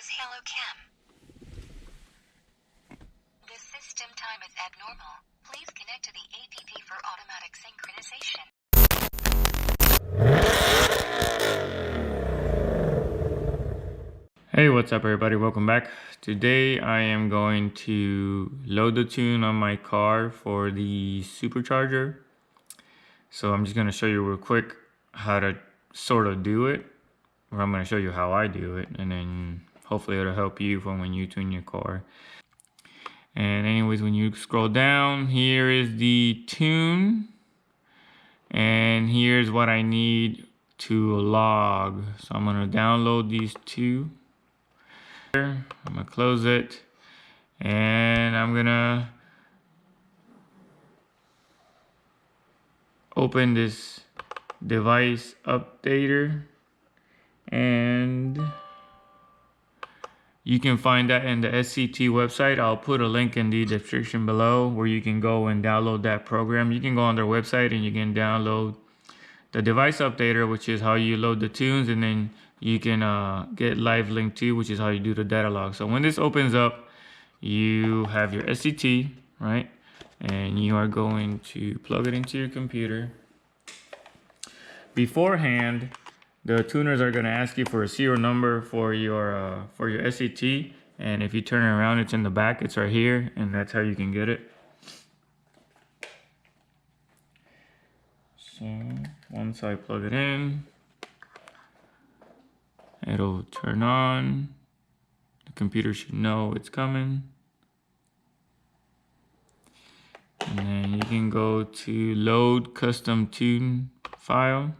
is Hello Cam. The system time is abnormal. Please connect to the APP for automatic synchronization. Hey, what's up everybody? Welcome back. Today I am going to load the tune on my car for the supercharger. So I'm just going to show you real quick how to sort of do it. Or I'm going to show you how I do it, and then hopefully it'll help you for when you tune your car. And anyways, when you scroll down, here is the tune. And here's what I need to log. So I'm going to download these two. I'm gonna close it, and I'm gonna open this device updater, and you can find that in the SCT website. I'll put a link in the description below where you can go and download that program. You can go on their website and you can download the device updater, which is how you load the tunes, and then you can get live link 2, which is how you do the data log. So when this opens up, you have your SCT, right? And you are going to plug it into your computer. Beforehand, the tuners are going to ask you for a serial number for your SCT, and if you turn it around, it's in the back. It's right here, and that's how you can get it. So once I plug it in, it'll turn on. The computer should know it's coming. And then you can go to load custom tune file.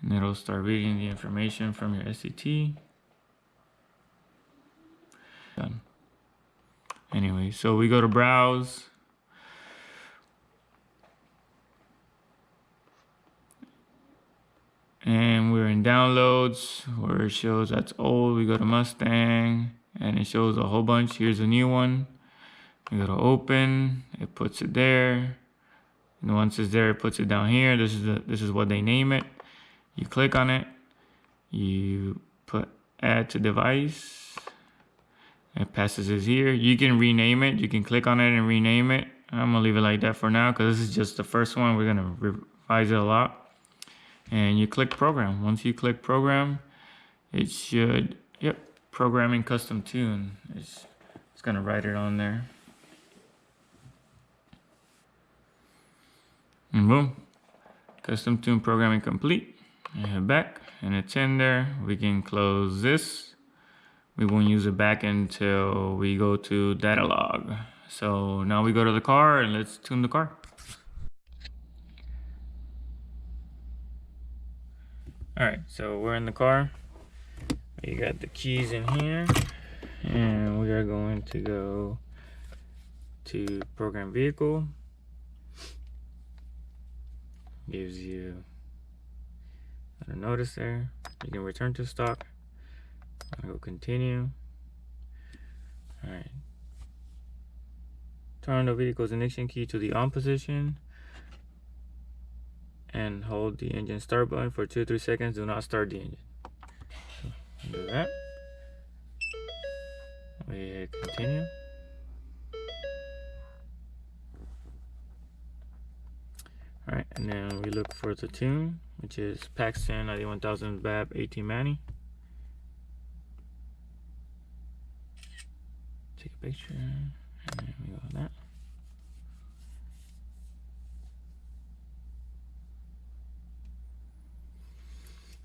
And it'll start reading the information from your SCT. Done. Anyway, so we go to browse. And we're in downloads where it shows that's old. We go to Mustang and it shows a whole bunch. Here's a new one. We go to open, it puts it there. And once it's there, it puts it down here. This is what they name it. You click on it, you put add to device. It passes it here. You can rename it. You can click on it and rename it. I'm gonna leave it like that for now because this is just the first one. We're gonna revise it a lot. And you click program. Once you click program, it should, yep, programming custom tune. It's gonna write it on there. And boom, custom tune programming complete. And head back, and it's in there. We can close this. We won't use it back until we go to data log. So now we go to the car and let's tune the car. All right, so we're in the car. You got the keys in here, and we are going to go to program vehicle. Gives you a notice there. You can return to stock. I'm gonna go continue. All right. Turn the vehicle's ignition key to the on position. And hold the engine start button for 2 to 3 seconds. Do not start the engine. So, do that. We hit continue. Alright, and then we look for the tune, which is Paxton 91000 BAB 18 Manny. Take a picture, and then we go with that.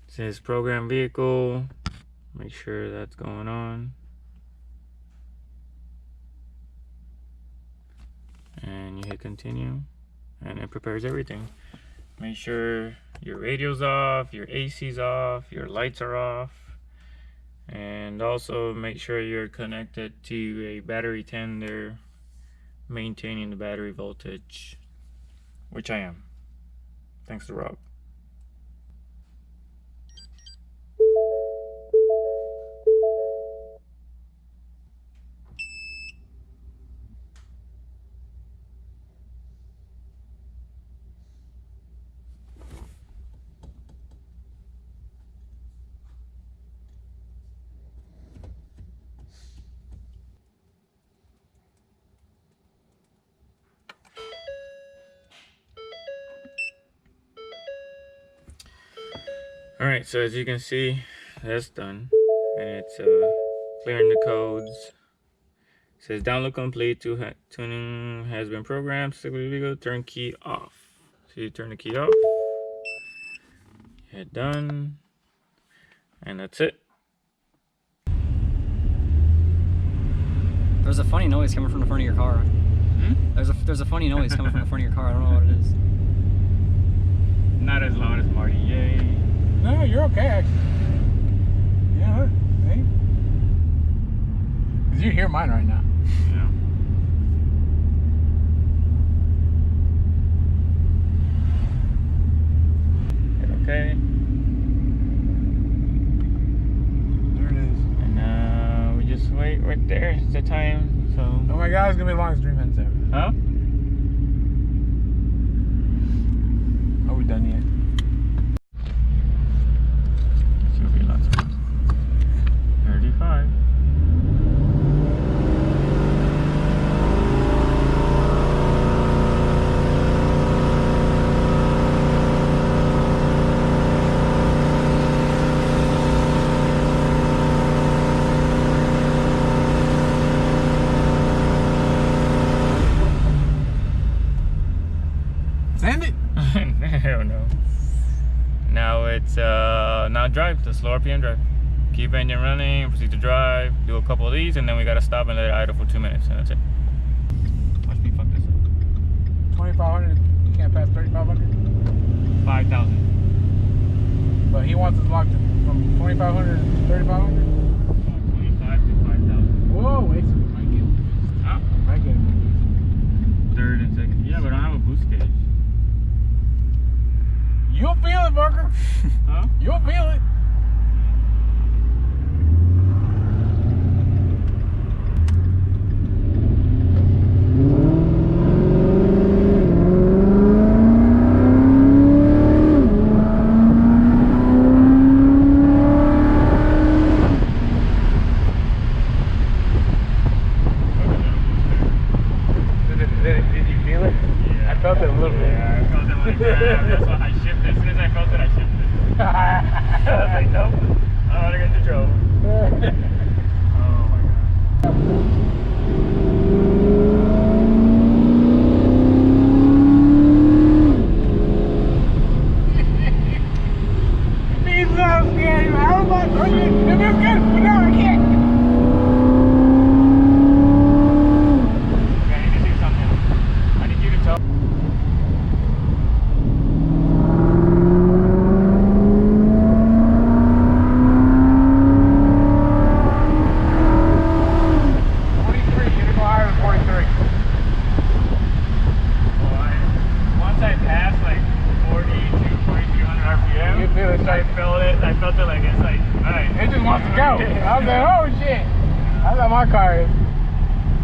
It says program vehicle, make sure that's going on. And you hit continue, and it prepares everything. Make sure your radio's off, your AC's off, your lights are off. And also make sure you're connected to a battery tender, maintaining the battery voltage, which I am. Thanks to Rob. All right, so as you can see, that's done, and it's clearing the codes. It says download complete. Tuning has been programmed. Turn key off. So you turn the key off. Hit done, and that's it. There's a funny noise coming from the front of your car. Hmm? There's a funny noise coming from the front of your car. I don't know what it is. Not as loud as Marty. Yay. No, you're okay actually. Yeah, hey. Cause you hear mine right now. Yeah. Hit okay. There it is. And we just wait right there. It's the time. So. Oh my God, it's gonna be the longest dream ends ever. Huh? Are we done yet? Should be lots of 35. Send it. Hell no. Now it's now drive, the slow RPM drive. Keep engine running, proceed to drive, do a couple of these, and then we gotta stop and let it idle for 2 minutes, and that's it. Watch me fuck this up. 2,500. You can't pass 3,500. 5,000. But he wants us locked in from 2,500 to 3,500. 25 to 5,000. Whoa, wait. So we might get it. Huh? Might get it. Third and second. Yeah, but I don't have a boost gauge. You'll feel it, Barker. Huh? You'll feel it. Did you feel it? Yeah. I felt it a little bit. Yeah, I felt it like that. That's why I shifted. As soon as I felt it, I shifted. I was like, nope. I don't want to get into trouble. Oh my God. He's so scared. I don't like it. It feels good, but no, I can't. Okay, I need to do something. I need you to tell. Once I passed like 4,200, 4,300 RPM, You feel it, I felt it. I felt it like it's like, all right. It just wants to go. I was like, oh shit. That's how my car is.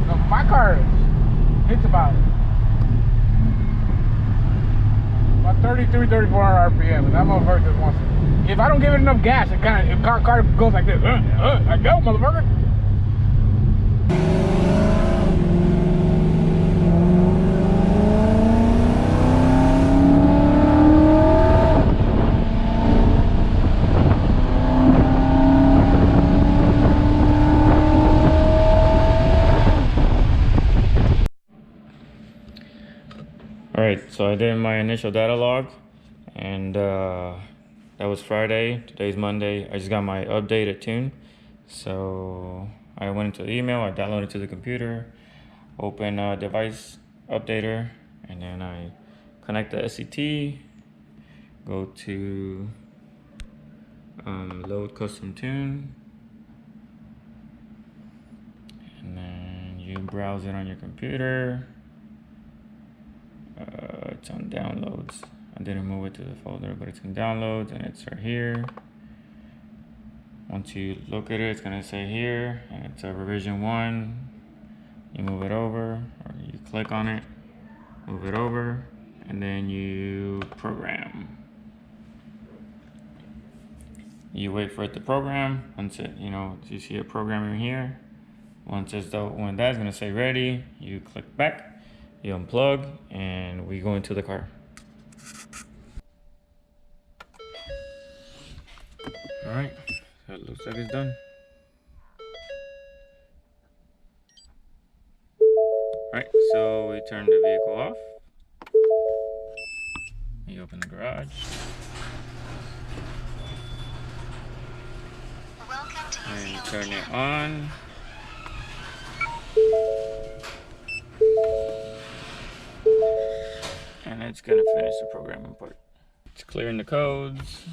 No, my car is. It's about 33, 3,400 RPM, and that motherfucker just wants to. If I don't give it enough gas, it car goes like this. I go, motherfucker. Alright, so I did my initial data log, and that was Friday. Today's Monday. I just got my updated tune. So I went into the email, I downloaded it to the computer, open device updater, and then I connect the SCT, go to load custom tune, and then you browse it on your computer. It's on downloads. I didn't move it to the folder, but it's in downloads, and it's right here. Once you look at it, it's gonna say here, and it's a revision 1. You move it over, or you click on it, move it over, and then you program. You wait for it to program. Once it, you see it programming here. When that's gonna say ready, you click back. You unplug, and we go into the car. Alright, so it looks like it's done. Alright, so we turn the vehicle off. You open the garage. Welcome to And New you Zealand turn it Camp. on. And it's gonna finish the programming part. It's clearing the codes.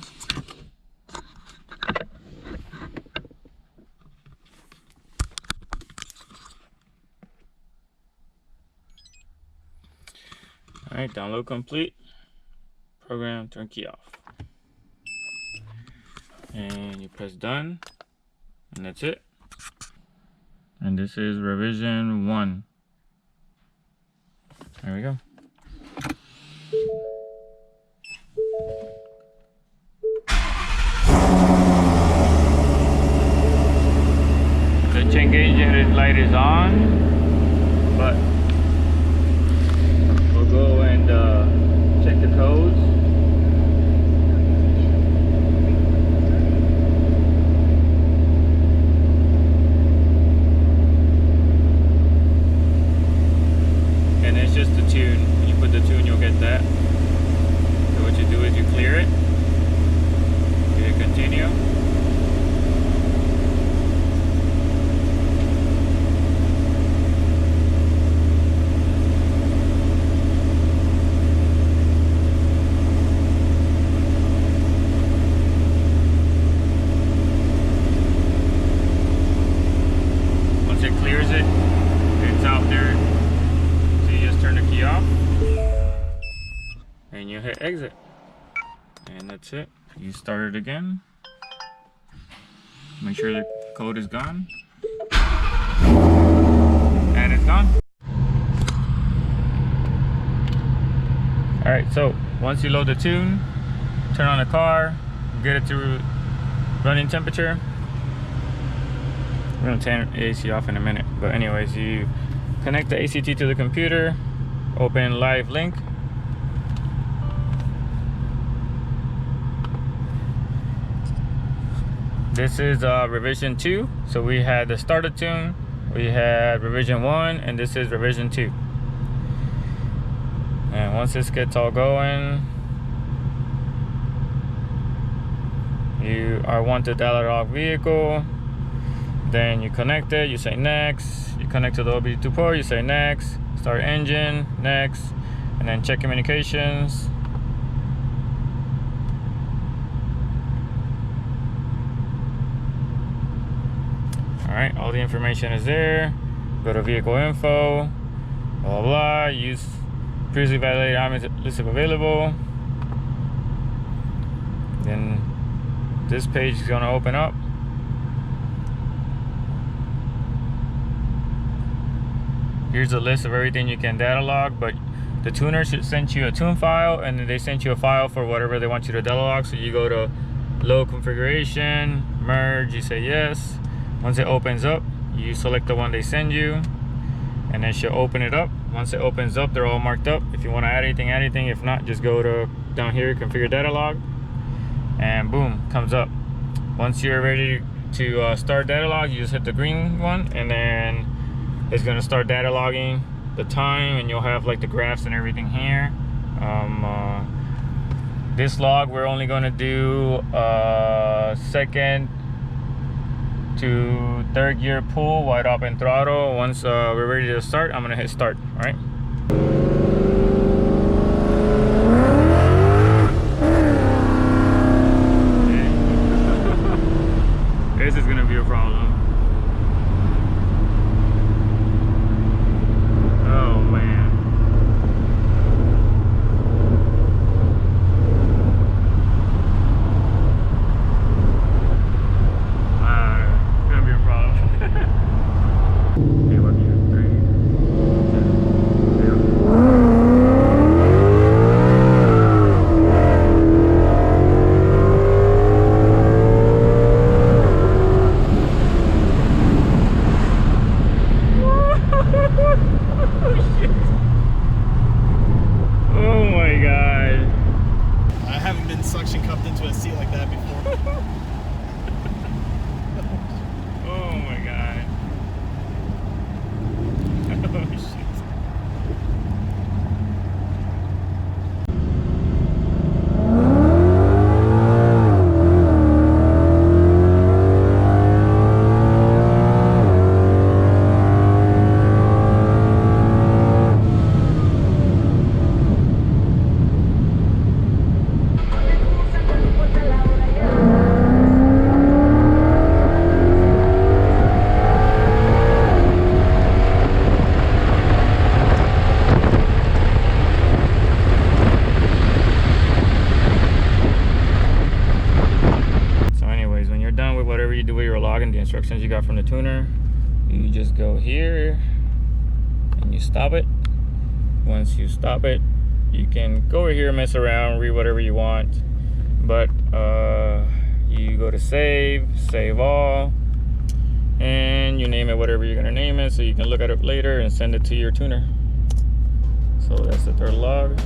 Alright, download complete. Program turn key off. And you press done. And that's it. And this is revision 1. There we go. The check engine light is on, but we'll go and check the codes. And it's just the tune. When you put the tune, you'll get that. So what you do is you clear it, you hit continue. Once it clears it, it's out there. So you just turn the key off and you hit exit. And that's it. You start it again. Make sure the code is gone. And it's gone. Alright, so once you load the tune, turn on the car, get it to running temperature. We're gonna turn the AC off in a minute. But anyways, you connect the ACT to the computer, open live link. This is revision 2. So we had the starter tune, we had revision 1, and this is revision 2. And once this gets all going, you are wanted dial-log vehicle. Then you connect it, you say next. You connect to the OBD2 port, you say next. Start engine, next. And then check communications. Alright, all the information is there. Go to vehicle info, blah blah blah. Use previously validated items list if available. Then this page is going to open up. Here's a list of everything you can data log, but the tuner should send you a tune file, and then they sent you a file for whatever they want you to data log. So you go to load configuration, merge, you say yes. Once it opens up, you select the one they send you, and then she'll open it up. Once it opens up, they're all marked up. If you want to add anything, add anything. If not, just go to down here, configure data log, and boom, comes up. Once you're ready to start data log, you just hit the green one, and then it's going to start data logging the time, and you'll have like the graphs and everything here. This log, we're only going to do second to third gear pull, wide open throttle. Once we're ready to start, I'm gonna hit start. All right. This is gonna be a problem. Oh man. Suction cupped into a seat like that before. Oh my god. Oh shit. Instructions you got from the tuner, you just go here and you stop it. Once you stop it, you can go over here, mess around, read whatever you want, but you go to save all, and you name it whatever you're gonna name it, so you can look at it later and send it to your tuner. So that's the third log.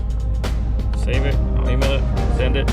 Save it, I'll email it, send it.